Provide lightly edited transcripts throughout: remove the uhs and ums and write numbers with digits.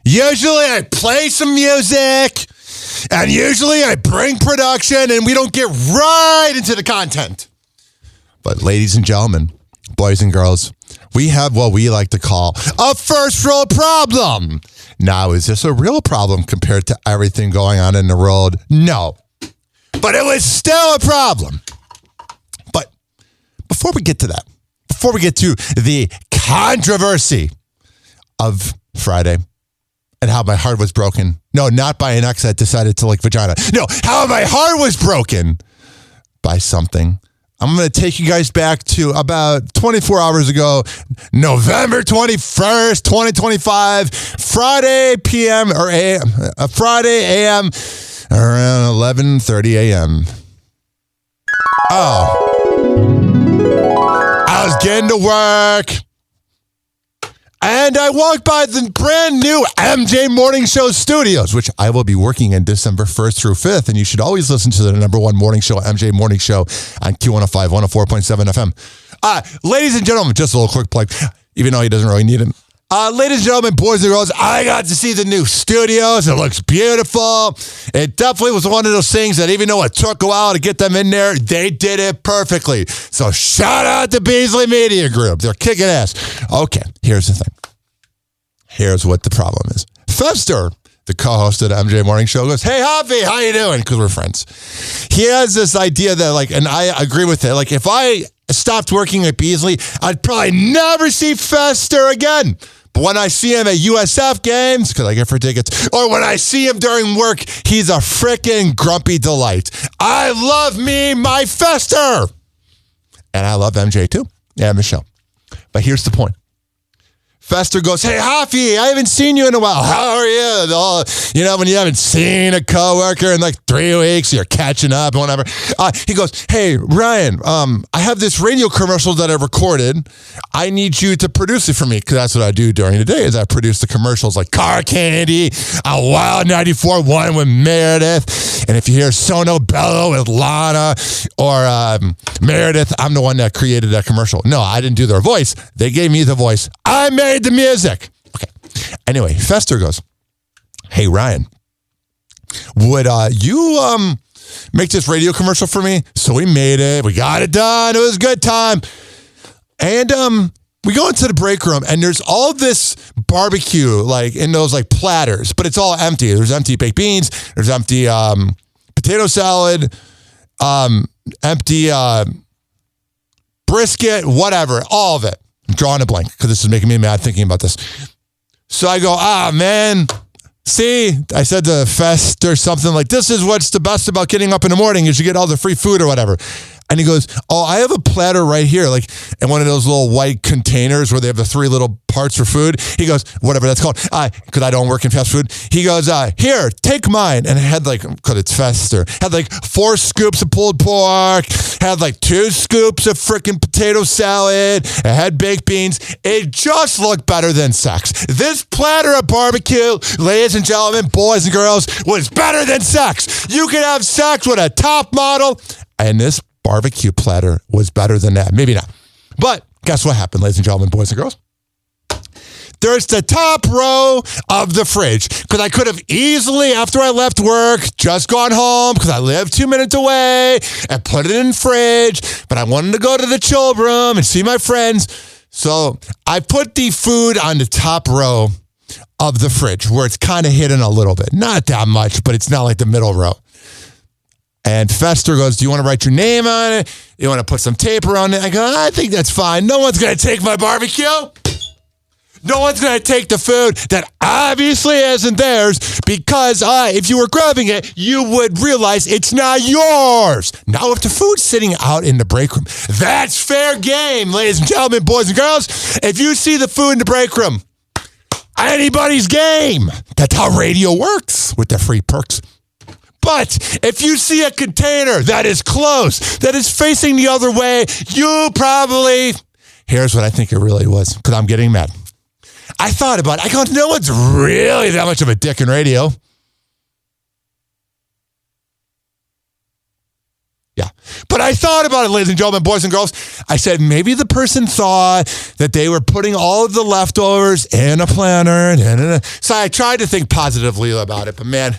Usually I play some music, and usually I bring production, and we don't get right into the content. But ladies and gentlemen, boys and girls, we have what we like to call a first world problem. Now, is this a real problem compared to everything going on in the world? No. But it was still a problem. But before we get to that, before we get to the controversy of Friday and how my heart was broken. No, not by an ex that decided to like vagina. No, how my heart was broken by something. I'm going to take you guys back to about 24 hours ago, November 21st, 2025, Friday PM or AM, Friday AM around 11:30 a.m. Oh. I was getting to work. And I walked by the brand new MJ Morning Show studios, which I will be working in December 1st through 5th. And you should always listen to the number one morning show, MJ Morning Show, on Q105, 104.7 FM. Ladies and gentlemen, just a little quick plug, even though he doesn't really need it. Ladies and gentlemen, boys and girls, I got to see the new studios. It looks beautiful. It definitely was one of those things that even though it took a while to get them in there, they did it perfectly. So shout out to Beasley Media Group. They're kicking ass. Okay, here's the thing. Here's what the problem is. Fester, the co-host of the MJ Morning Show, goes, "Hey, Hoppe, how you doing?" Because we're friends. He has this idea that, like, and I agree with it. Like, if I stopped working at Beasley, I'd probably never see Fester again. But when I see him at USF games, because I get free tickets, or when I see him during work, he's a freaking grumpy delight. I love me my Fester. And I love MJ too. Yeah, Michelle. But here's the point. Fester goes, "Hey, Hoppe, I haven't seen you in a while. How are you?" You know, when you haven't seen a coworker in like 3 weeks, you're catching up and whatever. He goes, "Hey, Ryan, I have this radio commercial that I recorded. I need you to produce it for me," because that's what I do during the day is I produce the commercials like Car Candy, a Wild 94.1 with Meredith. And if you hear Sono Bello with Lana or Meredith, I'm the one that created that commercial. No, I didn't do their voice. They gave me the voice. I made the music. Okay. Anyway, Fester goes, "Hey, Ryan, would you make this radio commercial for me?" So we made it. We got it done. It was a good time. And we go into the break room, and there's all this barbecue, like in those like platters, but it's all empty. There's empty baked beans. There's empty potato salad, empty brisket, whatever, all of it. I'm drawing a blank because this is making me mad thinking about this. So I go, man, see, I said to Fest or something like, "This is what's the best about getting up in the morning is you get all the free food or whatever." And he goes, "Oh, I have a platter right here, like in one of those little white containers where they have the 3 little parts for food." He goes, whatever that's called, because I don't work in fast food. He goes, "Here, take mine." And it had like, because it's Fester, had like 4 scoops of pulled pork, had like 2 scoops of freaking potato salad, it had baked beans. It just looked better than sex. This platter of barbecue, ladies and gentlemen, boys and girls, was better than sex. You could have sex with a top model, and this barbecue platter was better than that. Maybe not. But guess what happened, ladies and gentlemen, boys and girls? There's the top row of the fridge. Because I could have easily, after I left work, just gone home because I live 2 minutes away and put it in the fridge. But I wanted to go to the chill room and see my friends. So I put the food on the top row of the fridge where it's kind of hidden a little bit. Not that much, but it's not like the middle row. And Fester goes, "Do you want to write your name on it? You want to put some tape around it?" I go, "I think that's fine. No one's going to take my barbecue. No one's going to take the food that obviously isn't theirs because if you were grabbing it, you would realize it's not yours." Now, if the food's sitting out in the break room, that's fair game, ladies and gentlemen, boys and girls. If you see the food in the break room, anybody's game. That's how radio works with the free perks. But if you see a container that is close, that is facing the other way, you probably... Here's what I think it really was, because I'm getting mad. I thought about it. I go, no one's really that much of a dick in radio. Yeah. But I thought about it, ladies and gentlemen, boys and girls. I said, maybe the person thought that they were putting all of the leftovers in a planner. So I tried to think positively about it. But man,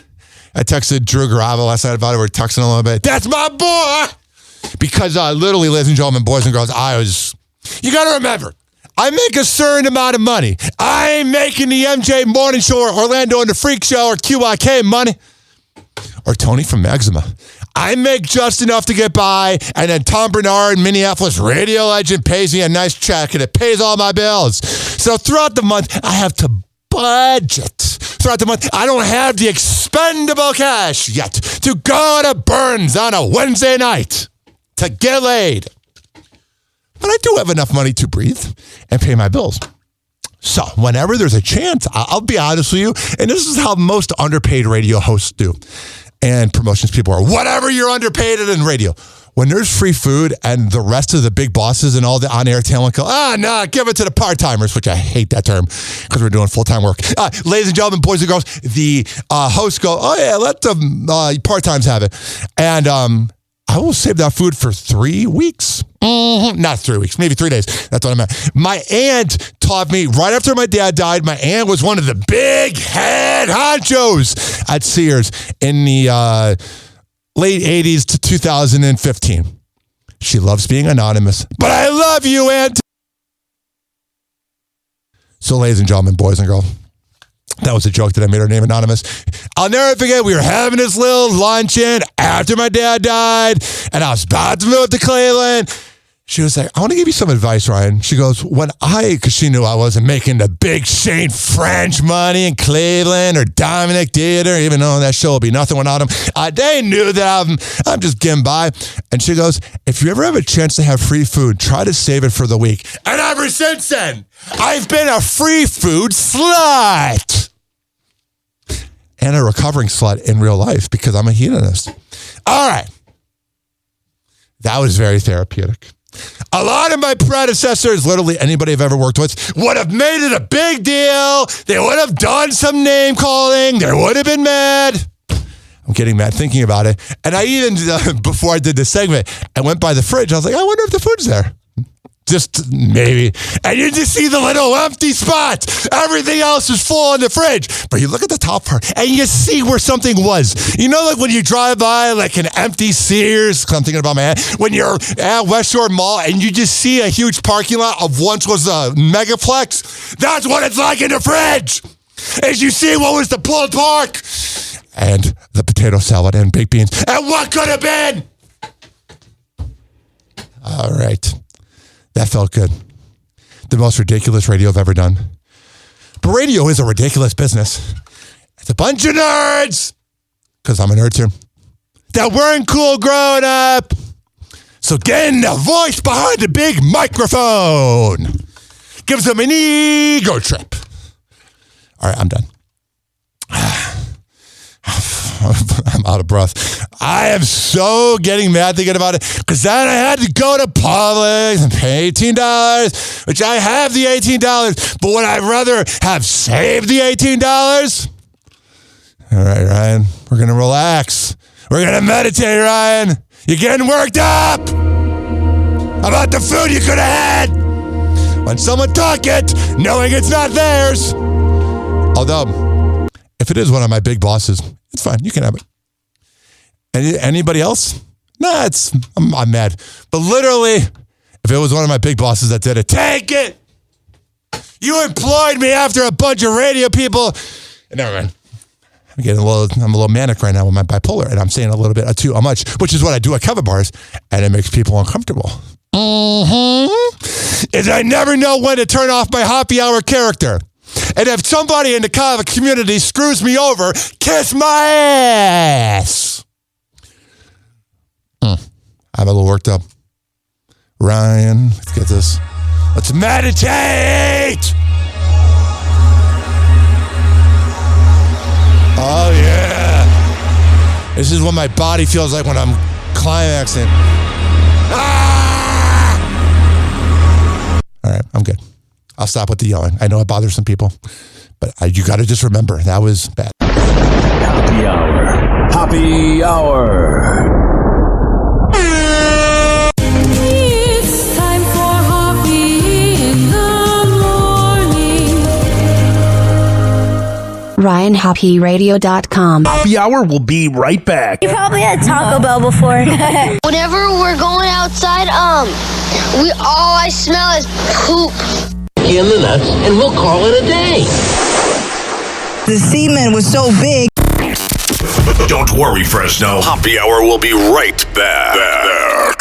I texted Drew Garava last night about it. We're texting a little bit. That's my boy. Because literally, ladies and gentlemen, boys and girls, you got to remember, I make a certain amount of money. I ain't making the MJ Morning Show or Orlando and the Freak Show or QIK money or Tony from Maxima. I make just enough to get by, and then Tom Bernard, Minneapolis radio legend, pays me a nice check, and it pays all my bills. So throughout the month, I have to budget. Throughout the month, I don't have the expendable cash yet to go to Burns on a Wednesday night to get laid. But I do have enough money to breathe and pay my bills. So whenever there's a chance, I'll be honest with you, and this is how most underpaid radio hosts do, and promotions people are, whatever you're underpaid in radio. When there's free food and the rest of the big bosses and all the on-air talent go, no, give it to the part-timers, which I hate that term because we're doing full-time work. Ladies and gentlemen, boys and girls, the hosts go, oh yeah, let the part-times have it. And I will save that food for 3 weeks. Not 3 weeks, maybe 3 days. That's what I meant. My aunt taught me right after my dad died. My aunt was one of the big head honchos at Sears in the late 80s to 2015. She loves being anonymous, but I love you, Aunt. So, ladies and gentlemen, boys and girls, that was a joke that I made her name anonymous. I'll never forget, we were having this little luncheon after my dad died, and I was about to move to Cleveland. She was like, I want to give you some advice, Ryan. She goes, because she knew I wasn't making the big Shane French money in Cleveland or Dominic Theater, even though that show will be nothing without him. They knew that I'm just getting by. And she goes, if you ever have a chance to have free food, try to save it for the week. And ever since then, I've been a free food slut. And a recovering slut in real life because I'm a hedonist. All right. That was very therapeutic. A lot of my predecessors, literally anybody I've ever worked with, would have made it a big deal. They would have done some name calling. They would have been mad. I'm getting mad thinking about it. And I even, before I did this segment, I went by the fridge. I was like, I wonder if the food's there. Just maybe. And you just see the little empty spot. Everything else is full in the fridge. But you look at the top part and you see where something was. You know, like when you drive by like an empty Sears, I'm thinking about my aunt, when you're at West Shore Mall and you just see a huge parking lot of once was a megaplex. That's what it's like in the fridge. As you see what was the pulled pork and the potato salad and baked beans. And what could have been? All right. That felt good. The most ridiculous radio I've ever done. But radio is a ridiculous business. It's a bunch of nerds, because I'm a nerd too, that weren't cool growing up. So getting the voice behind the big microphone gives them an ego trip. All right, I'm done. I'm out of breath. I am so getting mad thinking about it because then I had to go to Publix and pay $18, which I have the $18, but would I rather have saved the $18? All right, Ryan, we're going to relax. We're going to meditate, Ryan. You're getting worked up about the food you could have had when someone took it, knowing it's not theirs. Although, if it is one of my big bosses, it's fine. You can have it. Anybody else? Nah, I'm mad. But literally, if it was one of my big bosses that did it, take it. You employed me after a bunch of radio people. Never mind. I'm a little manic right now with my bipolar, and I'm saying a little bit too much, which is what I do at cover bars, and it makes people uncomfortable. Is I never know when to turn off my happy hour character. And if somebody in the Kava community screws me over, kiss my ass. I'm a little worked up. Ryan, let's get this. Let's meditate. Oh, yeah. This is what my body feels like when I'm climaxing. All right, I'm good. I'll stop with the yelling. I know it bothers some people, but you got to just remember, that was bad. Happy Hour. Happy Hour. RyanHoppyRadio.com. Happy Hour will be right back. You probably had Taco Bell before. Whenever we're going outside, all I smell is poop. In the nuts, and we'll call it a day. The semen was so big. Don't worry, Fresno. Happy Hour will be right back.